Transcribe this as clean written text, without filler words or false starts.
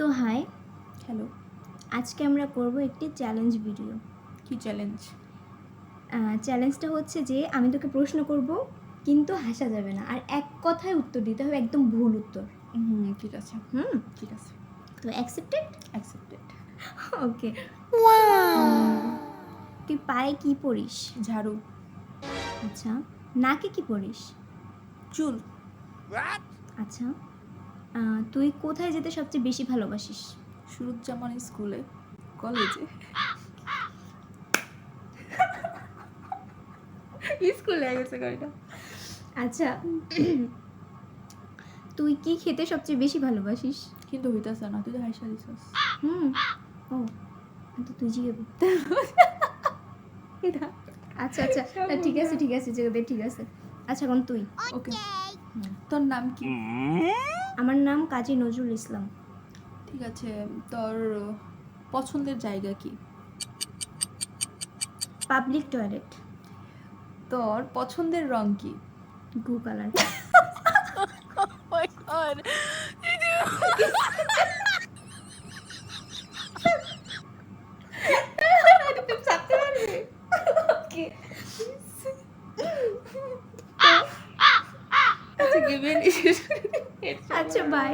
তো high, hello. আজকে আমরা করব একটি চ্যালেঞ্জ ভিডিও। কি চ্যালেঞ্জ? চ্যালেঞ্জটা হচ্ছে যে আমি তোকে প্রশ্ন করব, কিন্তু হাসা যাবে না, আর এক কথায় উত্তর দিতে হবে, একদম ভুল উত্তর। ঠিক আছে। ঠিক আছে। তো অ্যাকসেপ্টেড? অ্যাকসেপ্টেড। ওকে। তুই পায়ে কি পরিস? ঝাড়ু। আচ্ছা। নাকে কি পরিস? চুল। আচ্ছা। তুই কোথায় যেতে সবচেয়ে বেশি ভালোবাসিস? সুরুজ্জামান স্কুলে, কলেজে। স্কুলে গেছে গাড়িটা। আচ্ছা। তুই কি খেতে সবচেয়ে বেশি ভালোবাসিস? কিন্তু হইতাছে না, তুই তো হাইসা দিছস। ও তো তুই জিগাবি। এটা আচ্ছা আচ্ছা, ঠিক আছে ঠিক আছে জিগাবে, ঠিক আছে। আচ্ছা এখন তুই। ওকে। তোর নাম কি? আমার নাম কাজী নজরুল ইসলাম। ঠিক আছে। তোর পছন্দের জায়গা কি? Public toilet. তোর পছন্দের রং কি? গু কালার। মাই গড। আচ্ছা, গিভেন। আচ্ছা বাই।